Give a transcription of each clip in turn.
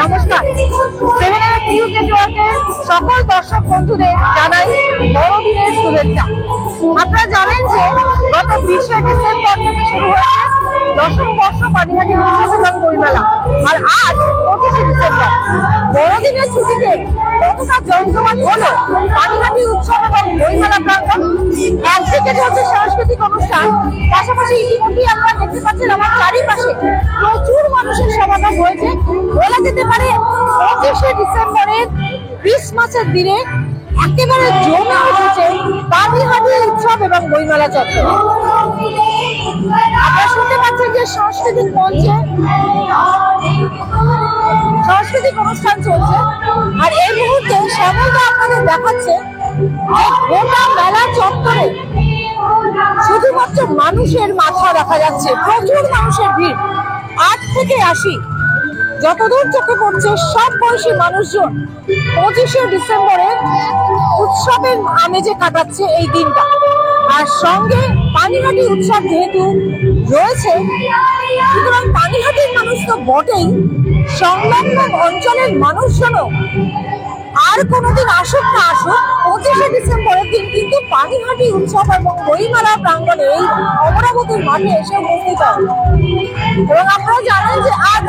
নমস্কার, সকল দর্শক বন্ধুদের জানাই বড়দিনের শুভেচ্ছা। আপনারা জানেন যে গত 20শে ডিসেম্বর থেকে শুরু হয়েছে দশম বর্ষ পানিহাটি উৎসব বইমেলা, আর আজ 25শে ডিসেম্বর। বড়দিনের ছুটিতে কতটা জমজমাট হলো পানিহাটি উৎসব এবং বইমেলা প্রাঙ্গণ। একদিকে চলছে সাংস্কৃতিক অনুষ্ঠান, পাশাপাশি ইতিমধ্যেই আপনারা দেখতে পাচ্ছেন আমার চারিপাশে প্রচুর মানুষের সমাগম হয়েছে। বলা যেতে পারে 25শে ডিসেম্বরের ক্রিসমাসের দিনে একেবারে জমে উঠেছে পানিহাটি উৎসব এবং বইমেলা চত্বর। আপনারা শুনতে পাচ্ছেন যে সাংস্কৃতিক মঞ্চে সাংস্কৃতিক অনুষ্ঠান চলছে, আর এই মুহূর্তে শ্যামলদা আপনাদের দেখাচ্ছে গোটা মেলা চত্বরে শুধুমাত্র মানুষের মাথা দেখা যাচ্ছে, প্রচুর মানুষের ভিড়। 8 থেকে 80 যতদূর চোখে পড়ছে সব বয়সী মানুষজন 25শে ডিসেম্বরে উৎসবের আমেজে কাটাচ্ছে এই দিনটা। আর সঙ্গে পানিহাটি উৎসব যেহেতু রয়েছে, সুতরাং পানিহাটির মানুষ তো বটেই, সংলগ্ন অঞ্চলের মানুষজনও আর কোনোদিন আসুক না আসুক 25শে ডিসেম্বরের দিন কিন্তু পানিহাটি উৎসব এবং বইমেলা প্রাঙ্গণে এই অমরাবতীর মাঠে এসে উপস্থিত হয়। এবং আপনারা জানেন যে আজ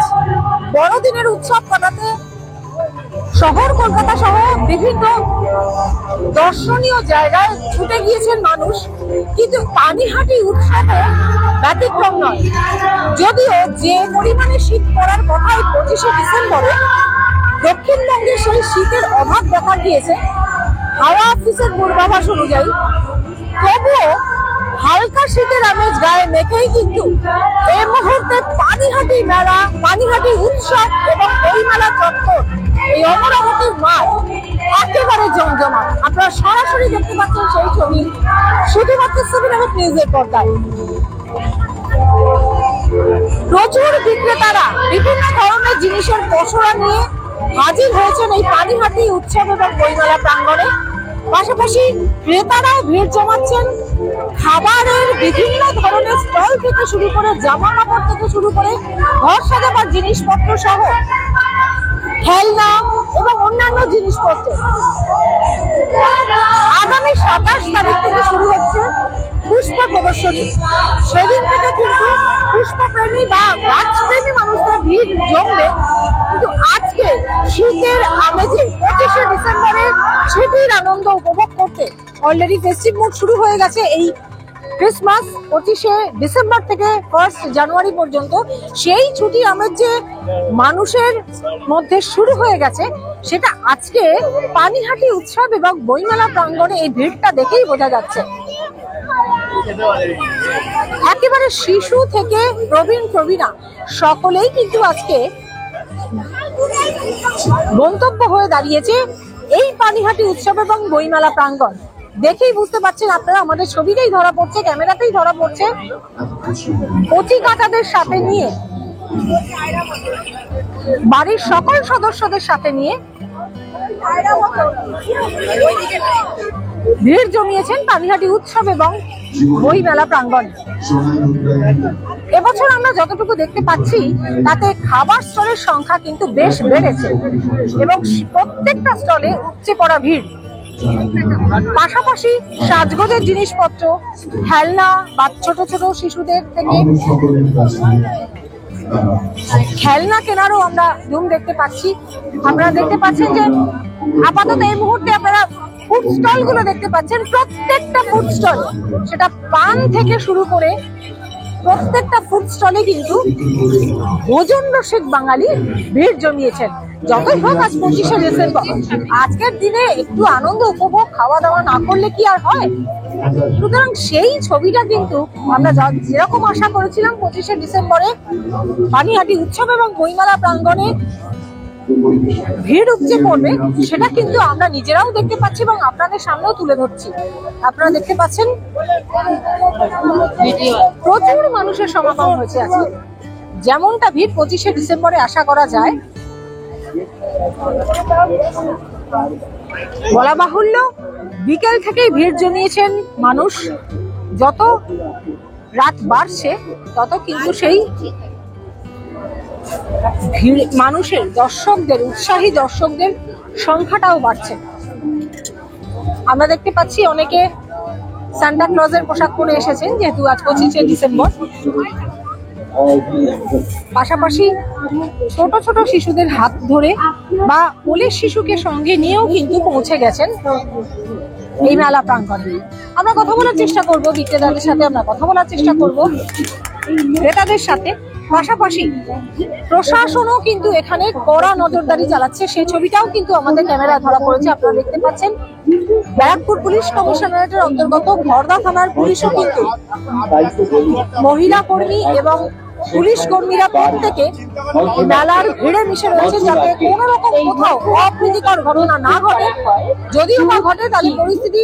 বড়দিনের উৎসব কাটাতে শহর কলকাতা সহ বিভিন্ন দর্শনীয় জায়গায় ছুটে গিয়েছেন মানুষ, কিন্তু পানিহাটি উৎসবে ব্যতিক্রম নয়। যদিও যে পরিমাণে শীত পড়ার কথা 25শে ডিসেম্বরে, দক্ষিণবঙ্গে সেই শীতের অভাব দেখা গিয়েছে হাওয়া অফিসের পূর্বাভাস অনুযায়ী, তবুও হালকা শীতের আমেজ গায়ে মেখেই কিন্তু এই মুহূর্তে পানিহাটি মেলা, পানিহাটি উৎসব এবং বইমেলা চত্বর, এই অমরাবতীর মাঠ একেবারে জমজমাট। আপনারা সরাসরি দেখতে পাচ্ছেন সেই ছবি শুধুমাত্র সিনেমাটিক নিউজের পর্দায়। প্রচুর বিক্রেতারা বিভিন্ন ধরনের জিনিসের পসরা নিয়ে হাজির হয়েছেন এই পানিহাটি উৎসব এবং বইমেলা প্রাঙ্গণে। পাশাপাশি ক্রেতারাও ভিড় জমাচ্ছেন। খাবারের বিভিন্ন ধরনের স্টল থেকে শুরু করে, জামা কাপড় থেকে শুরু করে, ঘর সাজাবার জিনিসপত্র সহ খেলনা এবং অন্যান্য জিনিসপত্র। আগামী 27 তারিখ থেকে শুরু হচ্ছে পুষ্প প্রদর্শনী। সেদিন থেকে কিন্তু পুষ্পপ্রেমী বা গাছপ্রেমী মানুষদের ভিড় জমবে। কিন্তু আজকে শীতের আমেজে 25শে ডিসেম্বরে ছুটির আনন্দ উপভোগ করতে অলরেডি ফেস্টিভ মুড শুরু হয়ে গেছে। এই ক্রিসমাস 25শে ডিসেম্বর থেকে 1 জানুয়ারি পর্যন্ত সেই ছুটি আমেজ যে মানুষের মধ্যে শুরু হয়ে গেছে, সেটা আজকে পানিহাটি উৎসব এবং বইমেলা প্রাঙ্গণে এই ভিড়টা দেখেই বোঝা যাচ্ছে। একেবারে শিশু থেকে প্রবীণ প্রবীণা সকলেই কিন্তু আজকে গন্তব্য হয়ে দাঁড়িয়েছে এই পানিহাটি উৎসব এবং বইমেলা প্রাঙ্গণ। দেখেই বুঝতে পারছেন আপনারা, আমাদের ছবিতেই ধরা পড়ছে, ক্যামেরাতেই ধরা পড়ছে, কচি কাঁটাদের সাথে নিয়ে, বাড়ির সকল সদস্যদের সাথে নিয়ে ভিড় জমিয়েছেন পানিহাটি উৎসব এবং বইমেলা প্রাঙ্গণে। এবছর আমরা যতটুকু দেখতে পাচ্ছি তাতে খাবার স্টলের সংখ্যা কিন্তু বেশ বেড়েছে এবং প্রত্যেকটা স্টলে উপচে পড়া ভিড়। পাশাপাশি সাজগোজের জিনিসপত্র, খেলনা বা ছোট ছোট শিশুদের থেকে খেলনা কেনারও আমরা ধুম দেখতে পাচ্ছি। আপনারা দেখতে পাচ্ছেন যে আপাতত এই মুহূর্তে আপনারা ফুড স্টল গুলো দেখতে পাচ্ছেন। প্রত্যেকটা ফুড স্টল, সেটা পান থেকে শুরু করে প্রত্যেকটা ফুড স্টলে কিন্তু ভোজন রসিক বাঙালি ভিড় জমিয়েছেন। যতই হোক আজ 25শে ডিসেম্বর, আজকের দিনে একটু আনন্দ উপভোগ, খাওয়া দাওয়া না করলে কি আর হয়? সুতরাং সেই ছবিটা কিন্তু আমরা যেরকম আশা করেছিলাম 25শে ডিসেম্বরে পানিহাটি উৎসব এবং বইমেলা প্রাঙ্গণে ভিড় উপচে পড়বে, সেটা কিন্তু আমরা নিজেরাও দেখতে পাচ্ছি এবং আপনাদের সামনেও তুলে ধরছি। আপনারা দেখতে পাচ্ছেন প্রচুর মানুষের সমাগম হয়েছে আজকে। যেমনটা ভিড় 25শে ডিসেম্বরে আশা করা যায়, বলা বাহুল্য বিকেল থেকেই ভিড় জমিয়েছেন মানুষ। যত রাত বাড়ছে তত কিন্তু সেই ভিড়, মানুষের, দর্শকদের, উৎসাহী দর্শকদের সংখ্যাটাও বাড়ছে। আমরা দেখতে পাচ্ছি অনেকে সান্টা ক্লজের পোশাক পরে এসেছেন, যেহেতু আজ 25শে ডিসেম্বর। পাশাপাশি ছোট ছোট শিশুদের হাত ধরে বা কোলের শিশুকে সঙ্গে নিয়েও কিন্তু পৌঁছে গেছেন এই মেলা প্রাঙ্গণে। আমরা কথা বলার চেষ্টা করব বিক্রেতাদের সাথে, আমরা কথা বলার চেষ্টা করব ক্রেতাদের সাথে। পাশাপাশি প্রশাসনও কিন্তু এখানে কড়া নজরদারি চালাচ্ছে, সেই ছবিটাও কিন্তু আমাদের ক্যামেরায় ধরা পড়েছে। আপনারা দেখতে পাচ্ছেন ব্যারাকপুর পুলিশ কমিশনারেটের অন্তর্গত ঘরদা থানার পুলিশও কিন্তু মহিলা কর্মী এবং পুলিশ কর্মীরা প্রত্যেকে মেলার ভিড়ে মিশে রয়েছে, যাতে কোনো রকম কোথাও অপ্রীতিকর ঘটনা না ঘটে। যদিও বা ঘটে তাহলে পরিস্থিতি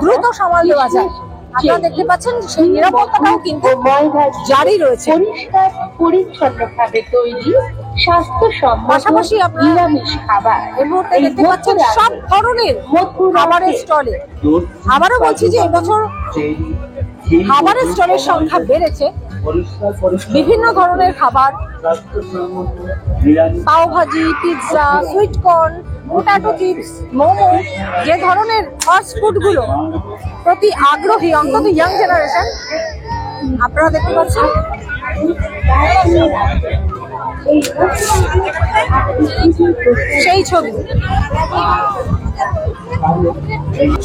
দ্রুত সামাল দেওয়া যায়। আপনারা দেখতে পাচ্ছেন সেই নিরাপত্তাটাও কিন্তু জারি রয়েছে। পরিষ্কার পরিচ্ছন্নভাবে তৈরি স্বাস্থ্যসম্মত পাশাপাশি আপনারা নিরামিষ খাবার এই মুহূর্তে দেখতে পাচ্ছেন সব ধরনের খাবারের স্টলে। আবারও বলছি যে এবছর খাবারের স্টলের সংখ্যা বেড়েছে। বিভিন্ন ধরনের খাবার, pav bhaji, pizza, sweet corn, পোটাটো chips, momo, যে ধরনের ফাস্ট ফুড গুলো প্রতি আগ্রহী অন্তত ইয়াং জেনারেশন। আপনারা দেখতে পাচ্ছেন সেই ছবি।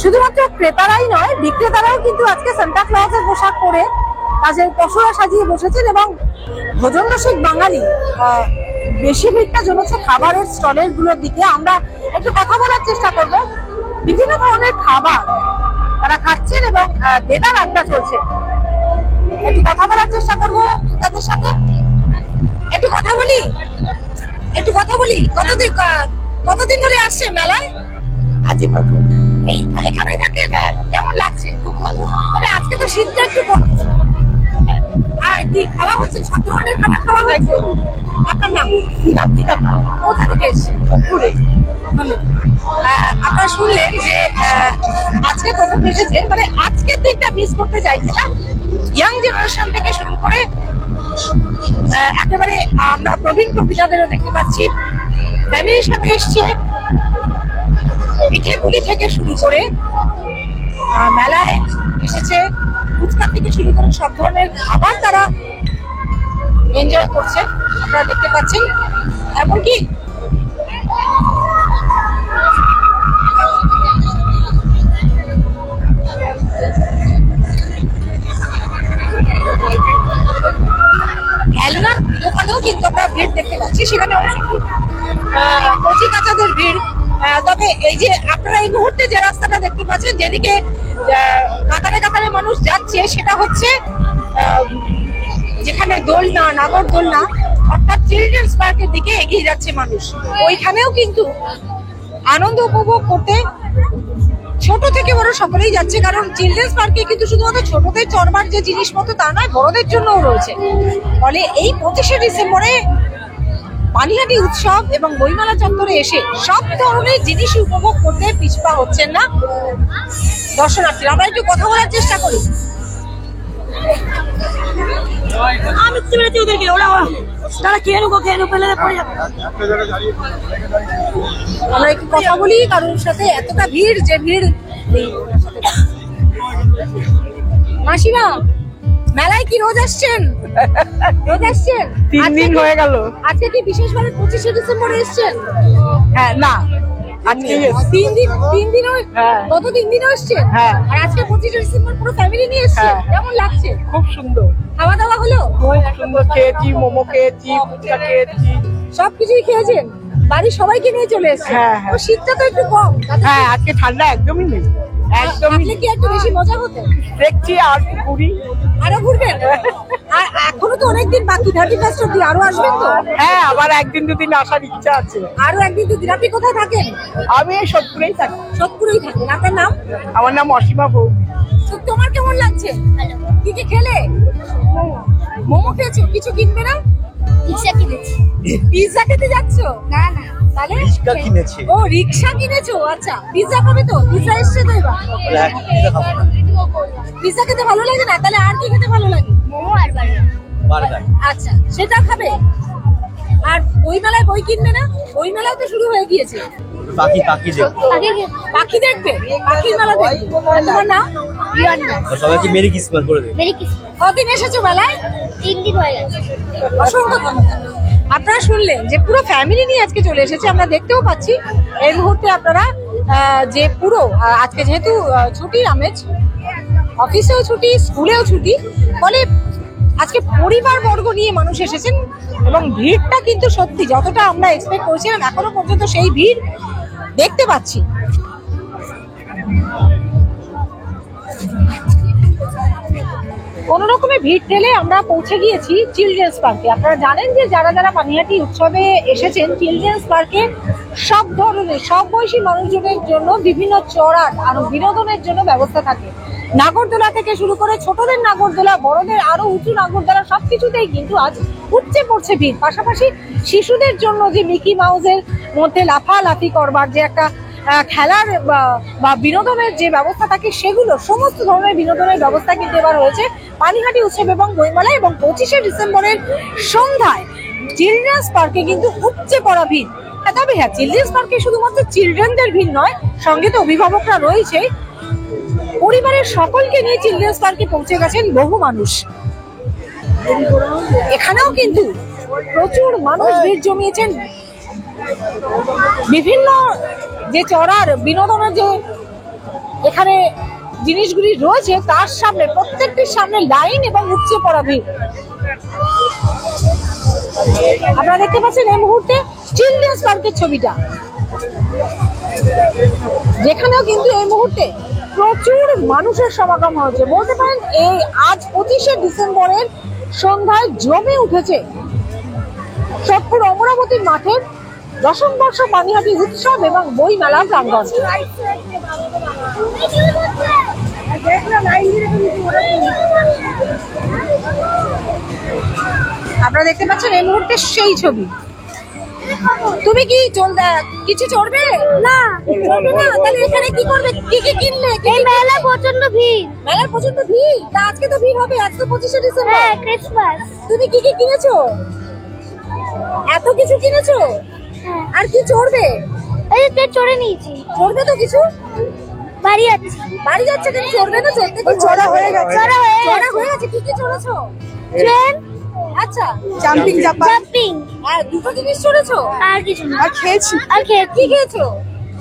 শুধুমাত্র ক্রেতারাই নয়, বিক্রেতারাও কিন্তু আজকে সান্টা ক্লজের পোশাক পরে কাজের পসরা সাজিয়ে বসেছেন এবং ভোজন রসিক বাঙালি বেশি ভিড়টা জমেছে খাবারের স্টলের গুলোর দিকে। আমরা একটু কথা বলার চেষ্টা করব। বিভিন্ন ধরনের খাবার তারা খাচ্ছেন এবং দেদার আড্ডা চলছে। একটু কথা বলার চেষ্টা করব তাদের সাথে। একটু কথা বলি। কতদিন ধরে আসছে মেলায়? এখানে থাকে, কেমন লাগছে? আজকে তো শীতটা একটু কম। আর কি খাওয়া হচ্ছে? সব ধরনের খাবার খাওয়া হয়েছে। আপনার নাম? কোথা থেকে এসেছেন? আপনারা শুনলেন যে আজকে প্রথম এসেছে, মানে আজকের দিনটা মিস করতে চাইছে না। ইয়াং জেনারেশন থেকে শুরু করে একেবারে আমরা প্রবীণ প্রবীণাদেরও দেখতে পাচ্ছি ফ্যামিলির সাথে এসছে। পিঠেপুলি থেকে শুরু করে মেলায় এসেছে, ফুচকা থেকে শুরু করে সব ধরনের খাবার তারা এনজয় করছে। আপনারা দেখতে পাচ্ছেন এমনকি খেলনার দোকানেও কিন্তু আমরা ভিড় দেখতে পাচ্ছি। সেখানে কচি কাচাদের ভিড়। তবে এই যে আপনারা এই মুহূর্তে যে রাস্তাটা দেখতে পাচ্ছেন, যেদিকে কাতারে কাতারে মানুষ যাচ্ছে, সেটা হচ্ছে যেখানে দোলনা, নাগর দোলনা অর্থাৎ চিলড্রেন্স পার্কের দিকে এগিয়ে যাচ্ছে মানুষ। ওইখানেও কিন্তু আনন্দ উপভোগ করতে ছোট থেকে বড় সকলেই যাচ্ছে, কারণ চিলড্রেন্স পার্কে কিন্তু শুধুমাত্র ছোটদের চড়বার যে জিনিসপত্র তা নয়, বড়দের জন্যও রয়েছে। ফলে এই 25শে ডিসেম্বরে পানিহাটি উৎসব এবং বইমেলা চত্বরে এসে সব ধরনের জিনিস উপভোগ করতে পিছপা হচ্ছেন না দর্শনার্থীরা। আমরা একটু কথা বলার চেষ্টা করি। আমি চিনেছি ওদেরকে, ওরা তারা আমরা একটু কথা বলি কারোর সাথে। এতটা ভিড়, যে ভিড়। মাসিমা, মেলায় কি রোজ আসছেন? রোজ আসছেন? 3 দিন হয়ে গেল। আজকে কি বিশেষভাবে 25শে ডিসেম্বরে এসছেন? হ্যাঁ, না আজকে 3 দিন গত 3 দিনও এসছেন। হ্যাঁ। আর আজকে 25শে ডিসেম্বর পুরো ফ্যামিলি নিয়ে এসছেন। কেমন লাগছে? খুব সুন্দর। খাওয়া দাওয়া হলো? খুব সুন্দর খেয়েছি, মোমো খেয়েছি, ফুচকা খেয়েছি, সবকিছুই খেয়েছেন। বাড়ির সবাইকে নিয়ে চলে এসছেন। হ্যাঁ, হ্যাঁ। তো শীতটা তো একটু কম। হ্যাঁ, আজকে ঠান্ডা একদমই নেই, একদমই আপনি কি একটু বেশি মজা হতেন? দেখছি আর ঘুরি। আরো ঘুরবেন? আর এখনো তো অনেকদিন বাকি, 31st অব্দি। আরো আসবেন তো? হ্যাঁ, আবার একদিন দুদিন আসার ইচ্ছা আছে। আরো একদিন দুদিন। আপনি কোথায় থাকেন? আমি এই সোদপুরেই থাকি। সোদপুরেই থাকেন। আপনার নাম? আমার নাম অসীমা বউ। তো তোমার কেমন লাগছে? কি কি খেলে? মোমো খেয়েছো? কিছু কিনবে না? পিৎজা কিনেছি। পিৎজা খেতে যাচ্ছো? না না, তাহলে রিক্সা কিনেছি। ও, রিক্সা কিনেছো। আচ্ছা, পিৎজা খাবে তো? পিৎজা এসছে তো এবার। পিৎজা খেতে ভালো লাগে না? তাহলে আর কি খেতে ভালো লাগে? মোমো আর বার্গার। বার্গার। আচ্ছা, সেটা খাবে। আর বইমেলায় বই কিনবে না? বইমেলাও তো শুরু হয়ে গিয়েছে। পাখি পাখি দেখবো, পাখি দেখবে, পাখির মেলা দেখবে। তোমার নাম? সবাইকে মেরি ক্রিসমাস করে দেবে। কদিন এসেছো মেলায়? 3 দিন হয়ে গেছে। অসংখ্য ধন্যবাদ। আপনারা শুনলেন যে পুরো ফ্যামিলি নিয়ে আজকে চলে এসেছে। আমরা দেখতেও পাচ্ছি এই মুহূর্তে আপনারা যে পুরো আজকে যেহেতু ছুটির আমেজ, অফিসেও ছুটি, স্কুলেও ছুটি, ফলে আজকে পরিবার বর্গ নিয়ে মানুষ এসেছেন এবং ভিড়টা কিন্তু সত্যি যতটা আমরা এক্সপেক্ট করেছিলাম এখনো পর্যন্ত সেই ভিড় দেখতে পাচ্ছি। কোন রকমের ভিড় ঠেলে আমরা পৌঁছে গিয়েছি চিলড্রেন্স পার্কে। আপনারা জানেন যে যারা যারা পানিহাটি উৎসবে এসেছেন, চিলড্রেন্স পার্কে সব ধরনের সব বয়সী মানুষজনের জন্য বিভিন্ন চড়ার আর বিনোদনের জন্য ব্যবস্থা থাকে। নাগরদোলা থেকে শুরু করে ছোটদের নাগরদোলা, বড়দের আরো উঁচু নাগরদোলা, সবকিছুতেই কিন্তু আজ উপচে পড়ছে ভিড়। পাশাপাশি শিশুদের জন্য যে মিকি মাউসের মধ্যে লাফালাফি করবার যে একটা খেলার বা বিনোদনের যে ব্যবস্থা থাকে, সেগুলো সমস্ত ধরনের বিনোদনের ব্যবস্থা কিন্তু এবার হয়েছে পানিহাটি উৎসব এবং বইমেলায়। এবং 25শে ডিসেম্বরের সন্ধ্যায় চিলড্রেন্স পার্কে কিন্তু উপচে পড়া ভিড়। তবে হ্যাঁ, চিলড্রেন্স পার্কে শুধুমাত্র চিলড্রেনদের ভিড় নয়, সঙ্গে তো অভিভাবকরা রয়েছে। পরিবারের সকলকে নিয়ে চিলড্রেন্স পার্কে পৌঁছে গেছেন বহু মানুষ। এখানেও কিন্তু প্রচুর মানুষ ভিড় জমিয়েছেন। বিভিন্ন যে চড়ার বিনোদনের যে এখানে জিনিসগুলি রয়েছে তার সামনে, প্রত্যেকটির সামনে লাইন এবং উপচে পড়া ভিড়। আপনারা দেখতে পাচ্ছেন এই মুহূর্তে চিলড্রেন্স পার্কের ছবিটা, যেখানেও কিন্তু এই মুহূর্তে প্রচুর মানুষের সমাগম হয়েছে। বলতে পারেন এই আজ 25শে ডিসেম্বরের সন্ধ্যায় জমে উঠেছে সোদপুর অমরাবতীর মাঠের দশম বর্ষ পানিহাটি উৎসব এবং বই মেলা প্রাঙ্গণ। আপনারা দেখতে পাচ্ছেন এই মুহূর্তে সেই ছবি। তুমি কি কিছু চড়বে? না, চড়বে না। তাহলে এখানে কি করবে? কি কি কিনলে? এই মেলা প্রচন্ড ভিড়। মেলার প্রচন্ড ভিড়। তা আজকে তো ভিড় হবে, আজ তো 25শে ডিসেম্বর। হ্যাঁ, ক্রিসমাস। তুমি কি কি কিনেছো? এত কিছু কিনেছো? আর কি চড়বে? এই তো চড়ে নিয়েছি। চড়বে তো কিছু? বাড়ি যাচ্ছি। বাড়ি যাচ্ছে কিন্তু চড়বে না? চড়তে কি চড়া হয়ে গেছে? চড়া হয়ে গেছে। কি কি চড়েছো? ট্রেন, আচ্ছা, জাম্পিং জাম্পিং, আর দুটো জিনিস চড়েছো? আর কিছু না। আর খেয়েছি? আর কি খেয়েছো?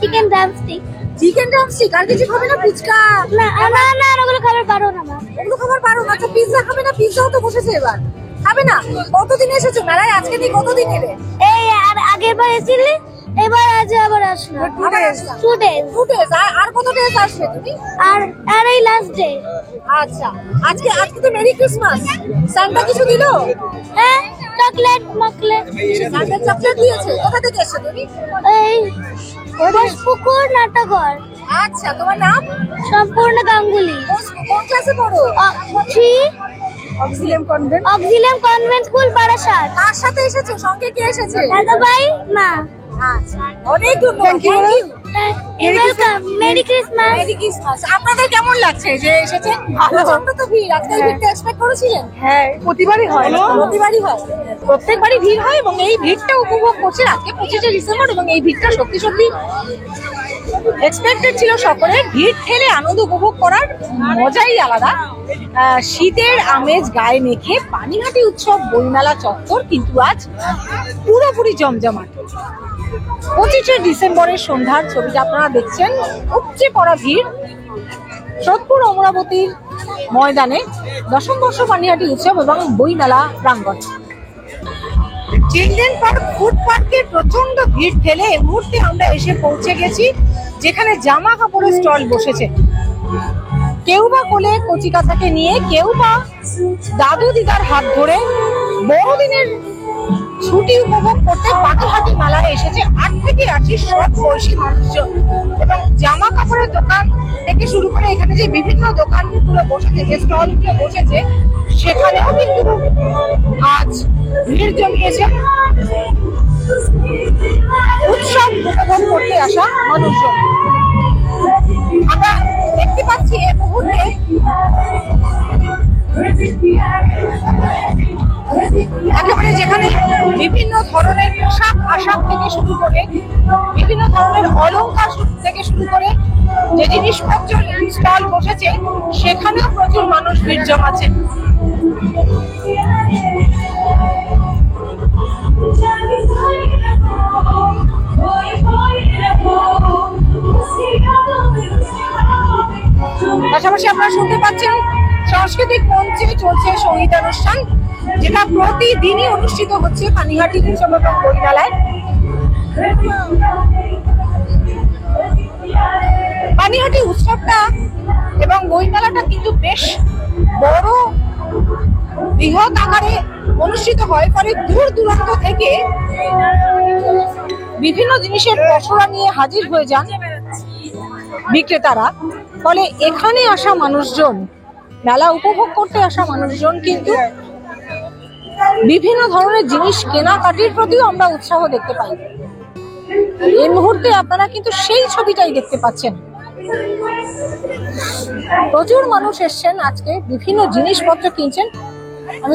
Chicken drumstick. Chicken drumstick. আর কিছু খাবে না? ফুচকা? না না না, ওগুলো খাবার পারো না মা। ওগুলো খাবার পারো না? আচ্ছা, পিৎজা খাবে না? পিৎজাও তো বসেছে এবার, খাবে না? কতদিন এসেছো মেলায়? আজকে দিয়ে কতদিন এলে? এই আগের বার এসেছিলে, এবার আজ আবার আসলাম। 2 days। আর কত ডেজ আসবে তুমি? আর এই লাস্ট ডে। আচ্ছা, আজকে তো মেরি ক্রিসমাস। সান্টা কিছু দিলো? হ্যাঁ, চকলেট মকলেট। সান্টা চকলেট দিয়েছে। কোথা থেকে এসেছো তুমি? এই পুকুর নাটকর। আচ্ছা, তোমার নাম? সম্পূর্ণ গাঙ্গুলি। কোন ক্লাসে পড়ো? 3 Auxilium Convent. Auxilium Convent school Barasat. কার সাথে এসেছো? সঙ্গে কে এসেছে? দাদা ভাই, মা। আচ্ছা, অনেক ধন্যবাদ। Welcome, merry Christmas. Merry Christmas. আপনাদের কেমন লাগছে যে এসেছেন? প্রচন্ড তো ভিড়। আজকে এই ভিড়টা এক্সপেক্ট করেছিলেন? হ্যাঁ, প্রতিবারই হয়। প্রতিবারই হয়, প্রত্যেকবারই ভিড় হয় এবং এই ভিড়টা উপভোগ করছেন আজকে 25শে ডিসেম্বর। এবং এই ভিড়টা সত্যি সত্যি এক্সপেক্টেড ছিল সকলের। ভিড় ঠেলে আনন্দ উপভোগ করার মজাই আলাদা। শীতের আমেজ গায়ে মেখে পানিহাটি উৎসব বইমেলা চত্বর কিন্তু আজ পুরোপুরি জমজমাট। 25শে ডিসেম্বরের সন্ধ্যার ছবিটা আপনারা দেখছেন। উপচে পড়া ভিড় সোদপুর অমরাবতীর ময়দানে দশম বর্ষ পানিহাটি উৎসব এবং বইমেলা প্রাঙ্গণ। চিলড্রেন পার্ক ফুড পার্কে প্রচন্ড ভিড় ঠেলে এই মুহূর্তে আমরা এসে পৌঁছে গেছি যেখানে জামা কাপড়ের স্টল বসেছে। কেউ বা কোলে কচি কাচাকে নিয়ে, কেউ বা দাদু দিদার হাত ধরে বড়দিনের ছুটি উপভোগ করতে পানিহাটি মেলায় এসেছে 8 থেকে 80 সব বয়সী মানুষজন। এবং জামা কাপড়ের দোকান থেকে শুরু করে এখানে যে বিভিন্ন দোকানগুলো বসেছে, যে স্টলগুলো বসেছে, সেখানেও কিন্তু আজ ভিড় জমিয়েছে উৎসব উপভোগ করতে আসা মানুষজন। আমরা দেখতে পাচ্ছি এই মুহূর্তে একেবারে যেখানে বিভিন্ন ধরনের পোশাক আশাক থেকে শুরু করে বিভিন্ন ধরনের অলংকার থেকে শুরু করে যে জিনিসপত্র স্টল বসেছে সেখানেও প্রচুর মানুষ ভিড় জমাচ্ছেন। পাশাপাশি আপনারা শুনতে পাচ্ছেন সাংস্কৃতিক মঞ্চে চলছে সঙ্গীতানুষ্ঠান, যেটা প্রতিদিনই অনুষ্ঠিত হচ্ছে পানিহাটি উৎসব এবং বইমেলায়। পানিহাটি উৎসবটা এবং বইমেলাটা কিন্তু বেশ বড় বৃহৎ আকারে অনুষ্ঠিত হয়, ফলে দূর দূরান্ত থেকে বিভিন্ন জিনিসের পসরা নিয়ে হাজির হয়ে যান বিক্রেতারা। ফলে এখানে আসা মানুষজন, মেলা উপভোগ করতে আসা মানুষজন কিন্তু বিভিন্ন ধরনের জিনিস কেনাকাটির প্রতিও আমরা উৎসাহ দেখতে পাই। এই মুহূর্তে আপনারা কিন্তু সেই ছবিটাই দেখতে পাচ্ছেন। প্রচুর মানুষ এসছেন আজকে, বিভিন্ন জিনিসপত্র কিনছেন। আমি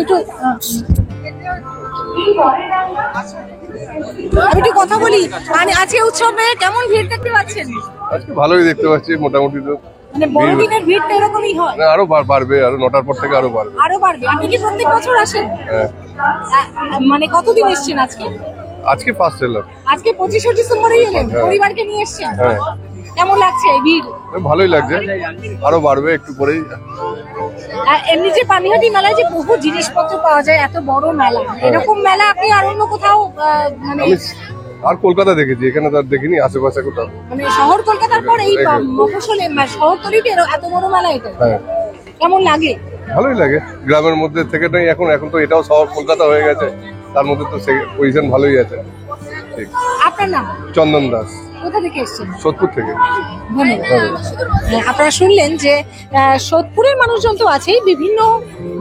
একটু কথা বলি, মানে আজকে উৎসবে কেমন ভিড় দেখতে পাচ্ছেন? আজকে ভালোই দেখতে পাচ্ছি, মোটামুটি তো মানে বড়দিনের ভিড়টা এরকমই হয়? আরো বাড়বে, আরো 9টার পর থেকে আরো বাড়বে। আপনি কি প্রত্যেক বছর আসেন? হ্যাঁ। মানে কতদিন এসছেন আজকে? আজকে ফার্স্ট এলাম। আজকে 25শে ডিসেম্বরে এলেন, পরিবারকে নিয়ে এসছেন? হ্যাঁ। কেমন লাগছে এই ভিড়? ভালোই লাগছে, আরো বাড়বে একটু পরেই। এমনি যে পানিহাটি মেলায় যে বহু জিনিসপত্র পাওয়া যায়, এত বড় মেলা, এরকম মেলা আপনি আর অন্য কোথাও মানে? আমি আর কলকাতা দেখেছি, এখানে তো আর দেখিনি আশেপাশে কোথাও। মানে শহর কলকাতার পর এই মফস্বলে শহরতলিতে এত বড় মেলা এটা হ্যাঁ। কেমন লাগে? ভালোই লাগে, গ্রামের মধ্যে থেকে নেই এখন তো এটাও শহর কলকাতা হয়ে গেছে, তার মধ্যে তো পজিশন ভালোই আছে। ঠিক। আপনার নাম? চন্দন দাস। কোথা থেকে এসেছেন? সোদপুর থেকে। আপনারা শুনলেন যে সোদপুরের মানুষজন তো আছেই, বিভিন্ন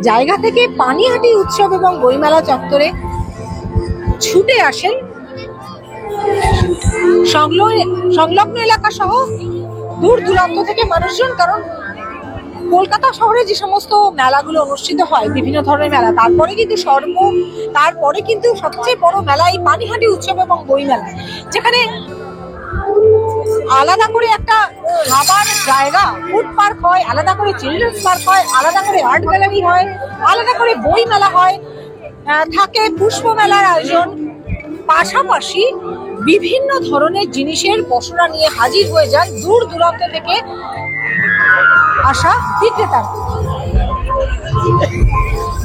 জায়গা থেকে পানিহাটি উৎসব এবং বইমেলা চত্বরে ছুটে আসেন সংলগ্ন এলাকা সহ দূর দূরান্ত থেকে মানুষজন। কারণ কলকাতা শহরে যে সমস্ত মেলাগুলো অনুষ্ঠিত হয়, বিভিন্ন ধরনের মেলা, তারপরে কিন্তু সবচেয়ে বড় মেলা এই পানিহাটি উৎসব এবং বইমেলা, যেখানে আলাদা করে একটা খাবার জায়গা, ফুড পার্ক হয়, আলাদা করে চিলড্রেন্স পার্ক হয়, আলাদা করে আর্ট গ্যালারি হয়, আলাদা করে বই মেলা হয়, থাকে পুষ্প মেলার আয়োজন। পাশাপাশি বিভিন্ন ধরনের জিনিসের পসরা নিয়ে হাজির হয়ে যান দূর দূরান্ত থেকে আসা বিক্রেতারা,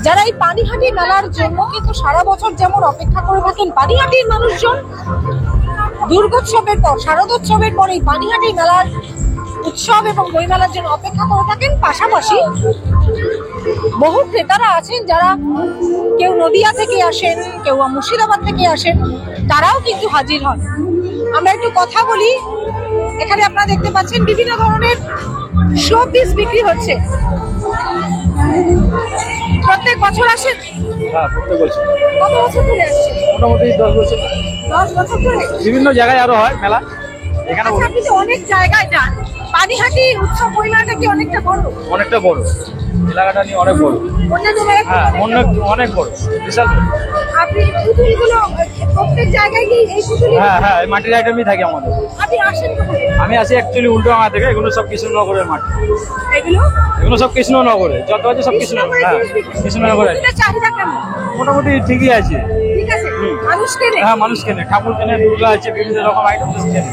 যারা এই পানিহাটি মেলার জন্য কিন্তু সারা বছর যেমন অপেক্ষা করে থাকেন পানিহাটির মানুষজন। দুর্গোৎসবের পর, শারদোৎসবের পর এই পানিহাটি মেলার উৎসব এবং বইমেলার জন্য অপেক্ষা করে থাকেন। পাশাপাশি বহু ক্রেতারা আছেন যারা কেউ নদিয়া থেকে আসেন, কেউ মুর্শিদাবাদ থেকে আসেন, তারাও কিন্তু হাজির হন। আমরা একটু কথা বলি। এখানে আপনারা দেখতে পাচ্ছেন বিভিন্ন ধরনের শো পিস বিক্রি হচ্ছে। প্রত্যেক বছর আসেন? হ্যাঁ, প্রত্যেক বছর। কত বছর ধরে আসছেন? মোটামুটি 10 বছর। 10 বছর ধরে? বিভিন্ন জায়গায় আরো হয় মেলা, এখানে আপনি তো অনেক জায়গায় যান, পানিহাটি উৎসব বইমেলাটা কি অনেকটা বড়? অনেকটা বড়, এলাকাটা নিয়ে অনেক বড়। হ্যাঁ, অনেক বড়, বিশাল। আপনি পুতুলগুলো প্রত্যেক জায়গায় কি এই পুতুল? হ্যাঁ, এই মাটির আইটেমই থাকে আমাদের। আপনি আসেন কোথায়? আমি আসি অ্যাকচুয়ালি উল্টোডাঙ্গা থেকে, এগুলো সব কৃষ্ণনগরের মাটি। এগুলো সব কৃষ্ণনগরে, যত আছে সব কৃষ্ণনগর। হ্যাঁ, কৃষ্ণনগরে। চাহিদা কেমন? মোটামুটি ঠিকই আছে। ঠিক আছে, মানুষ কেনে? হ্যাঁ, মানুষ কেনে, ঠাকুর কেনে, দুর্গা আছে, বিভিন্ন রকম আইটেম কেনে।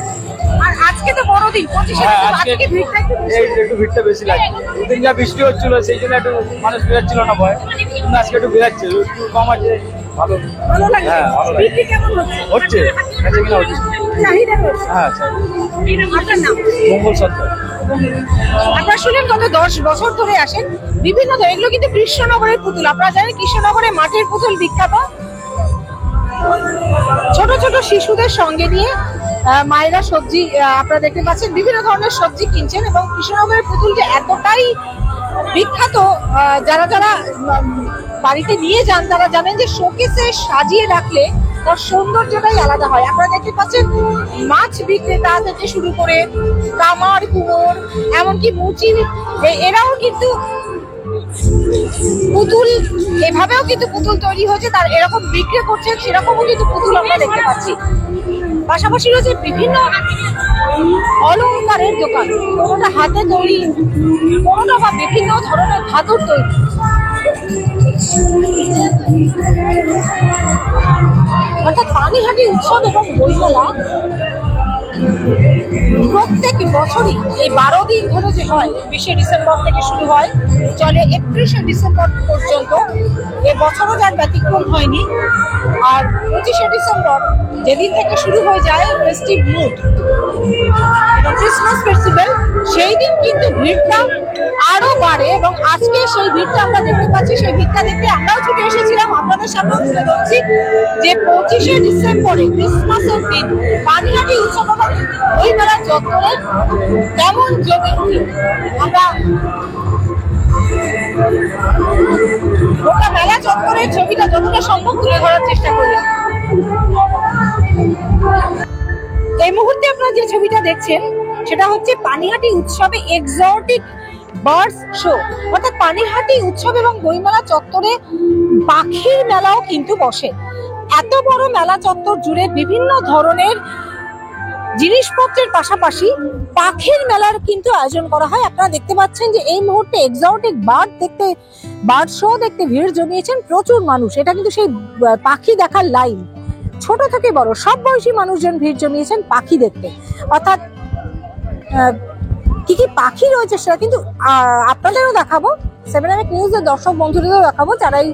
আর আজকে তো বড়দিন, 25শে হ্যাঁ, আজকে ভিড়টা একটু বেশি। একটু ভিড়টা বেশি লাগে। দুদিন যা বৃষ্টি হচ্ছিল সেই জন্য একটু মানুষ বেরাচ্ছিল না ভয়, কিন্তু আজকে একটু বেরাচ্ছে, একটু কম আছে। ভালো লাগে? হ্যাঁ, ভালো লাগে। বিক্রি কেমন হচ্ছে? হচ্ছে, কিনা হচ্ছে। চাহিদা হচ্ছে? হ্যাঁ, আপনার নাম? মঙ্গল সত্তর। আপনারা শুনলেন গত 10 বছর ধরে আসেন বিভিন্ন ধরনের, এগুলো কিন্তু কৃষ্ণনগরের পুতুল। আপনারা জানেন কৃষ্ণনগরে মাটির পুতুল বিখ্যাত। ছোট ছোট শিশুদের সঙ্গে নিয়ে মায়েরা সবজি, আপনারা দেখতে পাচ্ছেন বিভিন্ন ধরনের সবজি কিনছেন। এবং কৃষ্ণনগরের পুতুল যে এতটাই বিখ্যাত, যারা বাড়িতে নিয়ে যান তারা জানেন যে শোকেসে সাজিয়ে রাখলে তার সৌন্দর্যটাই আলাদা হয়। আপনারা দেখতে পাচ্ছেন মাছ বিক্রেতা থেকে শুরু করে কামার, কুমোর, এমনকি মুচি, এরাও কিন্তু পুতুল এভাবেও কিন্তু পুতুল তৈরি হয়েছে, তার এরকম বিক্রি করছেন, সেরকমও কিন্তু পুতুল আমরা দেখতে পাচ্ছি। পাশাপাশি রয়েছে বিভিন্ন অলংকারের দোকান, কোনোটা হাতে তৈরি, কোনোটা বা বিভিন্ন ধরনের ধাতুর তৈরি। অর্থাৎ পানিহাটি উৎসব এবং বইমেলা প্রত্যেক বছরই এই 12 দিন ধরে যে হয়, 20শে ডিসেম্বর থেকে শুরু হয়, চলে 31শে ডিসেম্বর পর্যন্ত। এবছরও যার ব্যতিক্রম হয়নি। আর 25শে ডিসেম্বর যেদিন থেকে শুরু হয়ে যায় ফেস্টিভ মুড, ক্রিসমাস ফেস্টিভ্যাল, সেই দিন কিন্তু ভিড়টা আরো বাড়ে এবং আজকে সেই ভিড়টা আমরা দেখতে পাচ্ছি। সেই ভিড়টা দেখতে আমরাও ছুটে এসেছিলাম, আপনাদের সামনে তুলে ধরছি যে 25শে ডিসেম্বরে ক্রিসমাসের দিন পানিহাটি উৎসব ওই মেলার চত্বরে কেমন জমে ওঠে। আমরা গোটা মেলা চত্বরের ছবিটা যতটা সম্ভব তুলে ধরার চেষ্টা করি। এই মুহূর্তে আপনারা যে ছবিটা দেখছেন সেটা হচ্ছে পানিহাটি উৎসবে এক্সোটিক বার্ডস শো, অর্থাৎ পানিহাটি উৎসব এবং বইমেলা চত্বরে পাখির মেলাও কিন্তু বসে। এত বড় মেলা চত্বর জুড়ে বিভিন্ন ধরনের জিনিসপত্রের পাশাপাশি পাখির মেলার কিন্তু আয়োজন করা হয়। আপনারা দেখতে পাচ্ছেন যে এই মুহূর্তে এক্সোটিক বার্ড শো দেখতে ভিড় জমিয়েছেন প্রচুর মানুষ। এটা কিন্তু সেই পাখি দেখার লাইন, ছোট থেকে বড় সব বয়সী মানুষজন ভিড় জমিয়েছেন পাখি দেখতে। অর্থাৎ কি কি পাখি রয়েছে সেটা কিন্তু আপনাদেরও দেখাবো, 7am নিউজের দর্শক বন্ধুদেরও দেখাবো, যারাই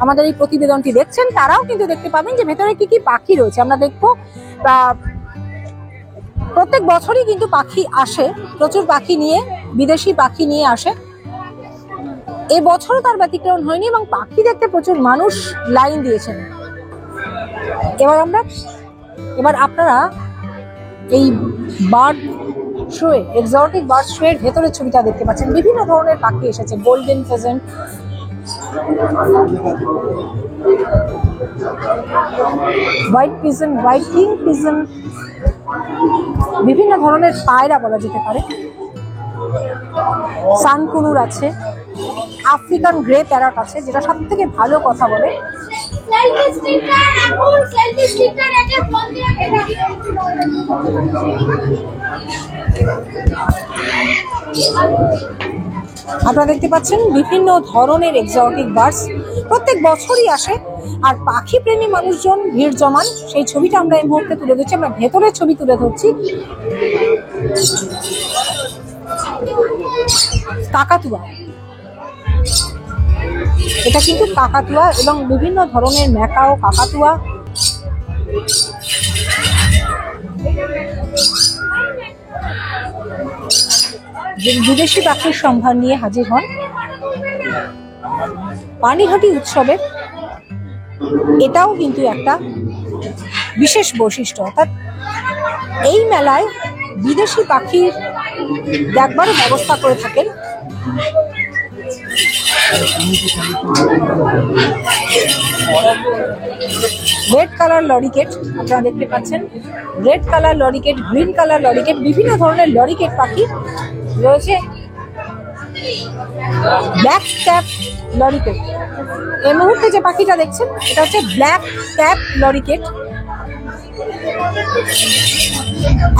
আমাদের এই প্রতিবেদনটি দেখছেন তারাও কিন্তু দেখতে পাবেন যে ভেতরে কি কি পাখি রয়েছে। আমরা দেখবো প্রত্যেক বছরই কিন্তু পাখি আসে, প্রচুর পাখি নিয়ে, বিদেশি পাখি নিয়ে আসে। এবছরও তার ব্যতিক্রম হয়নি এবং পাখি দেখতে প্রচুর মানুষ লাইন দিয়েছেন। এবার আপনারা এই bird show, exotic bird show এর ভেতরের ছবিটা দেখতে পাচ্ছেন। বিভিন্ন ধরনের পাখি এসেছে, golden ফেজেন্ট, white pigeon, white king pigeon, বিভিন্ন ধরনের পায়রা বলা যেতে পারে, সানকুনুর আছে, আফ্রিকান গ্রে প্যারট আছে, যেটা সব থেকে ভালো কথা বলে। আপনারা দেখতে পাচ্ছেন বিভিন্ন ধরনের এক্সোটিক বার্ডস প্রত্যেক বছরই আসে আর পাখি প্রেমী মানুষজন ভিড় জমান। সেই ছবিটা আমরা এই মুহূর্তে তুলে ধরছি, আমরা ভেতরের ছবি তুলে ধরছি। কাকাতুয়া, এটা কিন্তু কাকাতুয়া এবং বিভিন্ন ধরনের ম্যাকাও, কাকাতুয়া, বিদেশি পাখির সম্ভার নিয়ে হাজির হন পানিহাটি উৎসবের। এটাও কিন্তু একটা বিশেষ বৈশিষ্ট্য, অর্থাৎ এই মেলায় বিদেশি পাখির দেখবারও ব্যবস্থা করে থাকেন। রেড কালার লরিকেট আপনারা দেখতে পাচ্ছেন, red colour lorikeet, green colour lorikeet, বিভিন্ন ধরনের লরিকেট পাখি রয়েছে। ব্ল্যাক ক্যাপ লরিকেট, এই মুহূর্তে যে পাখিটা দেখছেন এটা হচ্ছে ব্ল্যাক ক্যাপ লরিকেট।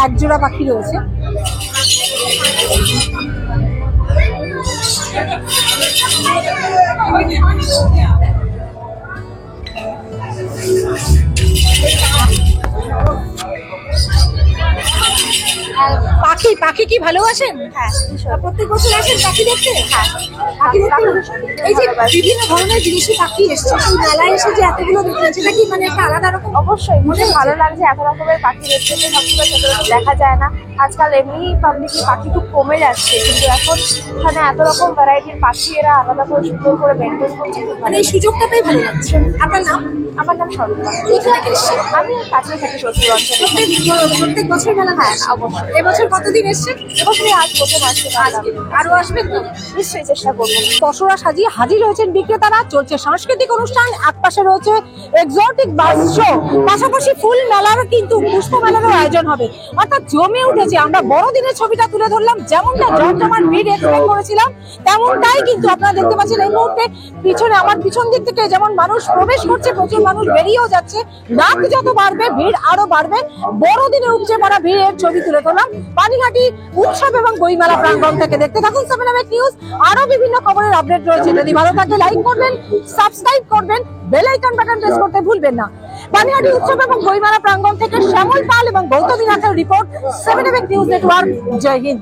একজোড়া পাখি রয়েছে। পাখি পাখি কি ভালোবাসেন? হ্যাঁ, প্রত্যেক বছর আসেন পাখি দেখতে? হ্যাঁ, পাখি দেখতে। এই যে বিভিন্ন ধরনের বিদেশি পাখি এসছে, সেই মেলায় এসে যে এতগুলো দেখলেন, সেটা কি মানে একটা আলাদা রকম? অবশ্যই মনে ভালো লাগছে। এত রকমের পাখি দেখতে তো সবসময় সচরাচর দেখা যায় না। আজকাল এমনি পাবলিকলি পাখি খুব কমে যাচ্ছে, কিন্তু এখন এখানে এত রকম ভ্যারাইটির পাখি এরা আলাদা করে সুন্দর করে মেনটেন করছে। মানে এই সুযোগটা পেয়ে ভালো লাগছে। আপনার নাম? আমার নাম সরলা। এখানে এসেছেন? আমি কাছে থাকি শ্বশুর অঞ্চলে। প্রত্যেক বছর মেলা? হ্যাঁ, অবশ্যই। এবছর কতদিন কতদিন এসছেন? এবছরই আজ প্রথম আসছে আজকে আরো আসবেন তো? নিশ্চয়ই চেষ্টা করবো। পসরা সাজিয়ে হাজির হয়েছেন বিক্রেতারা। চলছে সাংস্কৃতিক অনুষ্ঠান, একপাশে রয়েছে এক্সোটিক বাস শো, পাশাপাশি ফুল মেলার কিন্তু পুষ্প মেলারও আয়োজন হবে। অর্থাৎ জমে উঠেছে। আমরা বড়দিনের ছবিটা তুলে ধরলাম, যেমনটা জমজমাট ভিড় এক্সপেক্ট করেছিলাম তেমনটাই কিন্তু আপনারা দেখতে পাচ্ছেন এই মুহূর্তে পিছনে, আমার পিছন দিক থেকে যেমন মানুষ প্রবেশ করছে, প্রচুর মানুষ বেরিয়েও যাচ্ছে। রাত যত বাড়বে ভিড় আরো বাড়বে। বড়দিনে উপচে পড়া ভিড়ের ছবি তুলে ধরলাম পানিহাটি উৎসব এবং বইমেলা প্রাঙ্গণ থেকে। দেখতে থাকুন 7 নিউজ, আরো বিভিন্ন খবরের আপডেট রয়েছে। যদি ভালো থাকে লাইক করবেন, সাবস্ক্রাইব করবেন, বেল আইকন বাটন প্রেস করতে ভুলবেন না। পানিহাটি উৎসব এবং বইমেলা প্রাঙ্গণ থেকে শ্যামল পাল এবং গৌতমী নাথের রিপোর্ট, 7 নিউজ নেটওয়ার্ক। জয় হিন্দ।